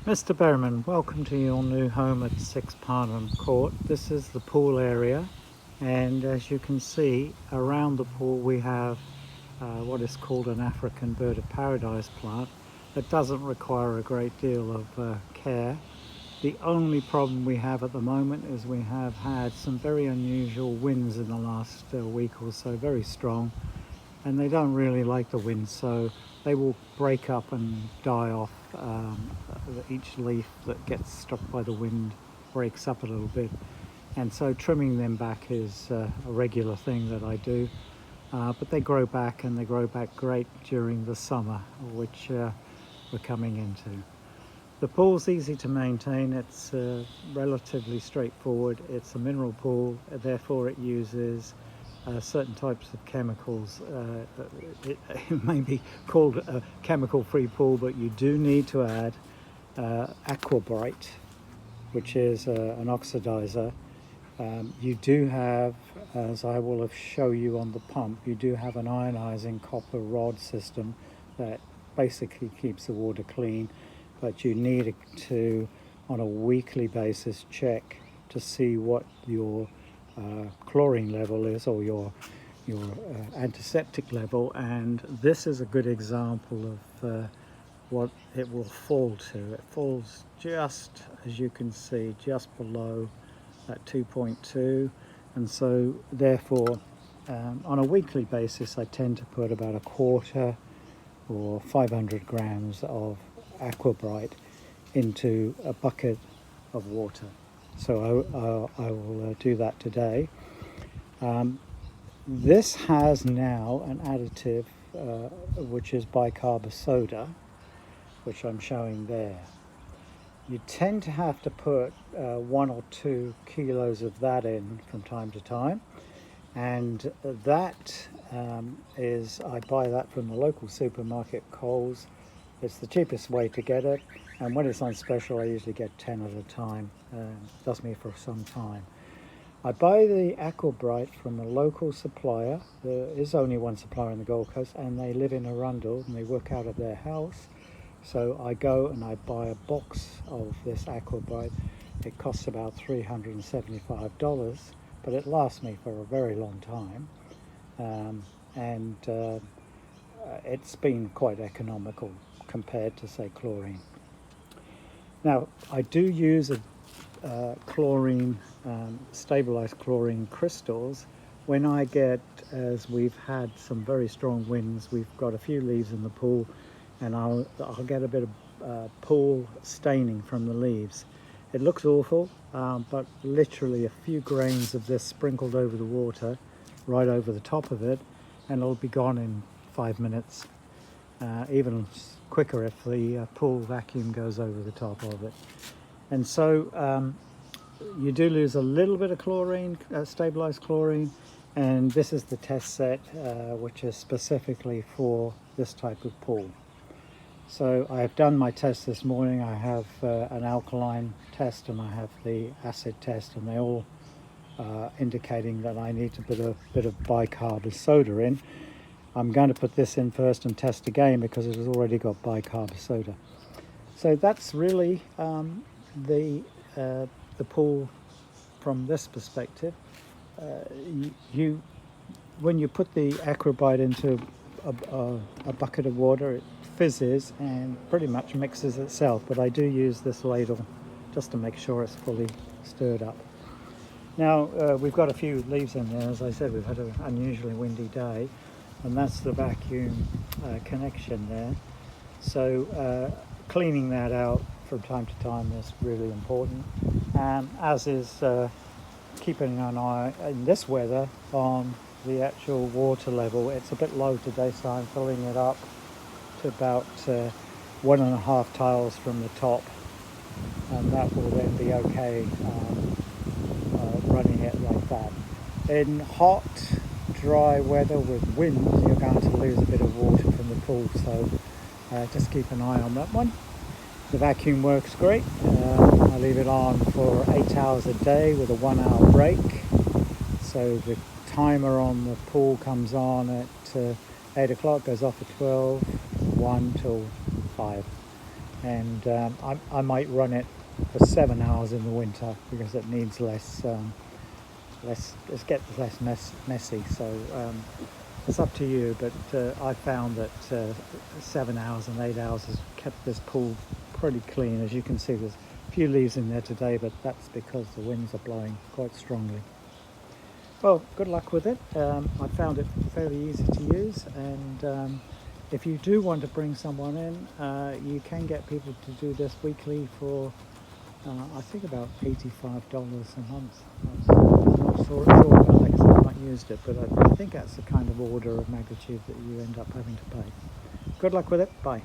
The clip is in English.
Mr. Berryman, welcome to your new home at 6 Parnham Court. This is the pool area, and as you can see around the pool we have what is called an African bird of paradise plant that doesn't require a great deal of care. The only problem we have at the moment is we have had some very unusual winds in the last week or so, very strong, and they don't really like the wind, so they will break up and die off. Each leaf that gets struck by the wind breaks up a little bit, and so trimming them back is a regular thing that I do, but they grow back, and they grow back great during the summer, which we're coming into. The pool's easy to maintain. It's relatively straightforward. It's a mineral pool, therefore it uses certain types of chemicals. It may be called a chemical-free pool, but you do need to add Aquabrite, which is an oxidizer. You do have, as I will show you on the pump, you do have an ionizing copper rod system that basically keeps the water clean, but you need to, on a weekly basis, check to see what your chlorine level is, or your antiseptic level, and this is a good example of what it will fall to. It falls just, as you can see, just below at 2.2, and so therefore on a weekly basis I tend to put about a quarter or 500 grams of Aquabrite into a bucket of water. So I will do that today. This has now an additive which is bicarb soda, which I'm showing there. You tend to have to put 1 or 2 kilos of that in from time to time, and that is, I buy that from the local supermarket, Coles. It's the cheapest way to get it, and when it's on special I usually get 10 at a time. Does me for some time. I buy the Aquabrite from a local supplier. There is only one supplier in the Gold Coast, and they live in Arundel and they work out of their house. So I go and I buy a box of this Aquabrite. It costs about $375, but it lasts me for a very long time, and it's been quite economical compared to, say, chlorine. Now, I do use a chlorine, stabilized chlorine crystals when I get, as we've had some very strong winds, we've got a few leaves in the pool, and I'll get a bit of pool staining from the leaves. It looks awful, but literally a few grains of this sprinkled over the water, right over the top of it, and it'll be gone in 5 minutes, even quicker if the pool vacuum goes over the top of it. And so you do lose a little bit of chlorine, stabilized chlorine, and this is the test set, which is specifically for this type of pool. So I have done my test this morning. I have an alkaline test and I have the acid test, and they all indicating that I need to put a bit of bicarb soda in. I'm going to put this in first and test again because it has already got bicarb soda. So that's really the pool from this perspective. When you put the Aquabrite into a bucket of water, it fizzes and pretty much mixes itself, but I do use this ladle just to make sure it's fully stirred up. Now we've got a few leaves in there. As I said, we've had an unusually windy day, and that's the vacuum connection there. So cleaning that out from time to time is really important, as is keeping an eye in this weather on the actual water level. It's a bit low today, so I'm filling it up to about 1.5 tiles from the top, and that will then be okay running it like that. In hot, dry weather with wind, you're going to lose a bit of water from the pool, so just keep an eye on that one. The vacuum works great. I leave it on for 8 hours a day with a 1 hour break. So the timer on the pool comes on at 8 o'clock, goes off at 12, 1 till 5. and I might run it for 7 hours in the winter because it needs less let's get less messy. So it's up to you, but I found that 7 hours and 8 hours has kept this pool pretty clean. As you can see, there's a few leaves in there today, but that's because the winds are blowing quite strongly. Well, good luck with it. I found it fairly easy to use, and if you do want to bring someone in, you can get people to do this weekly for I think about $85 a month. I'm not sure about that because I've not used it, but I think that's the kind of order of magnitude that you end up having to pay. Good luck with it. Bye.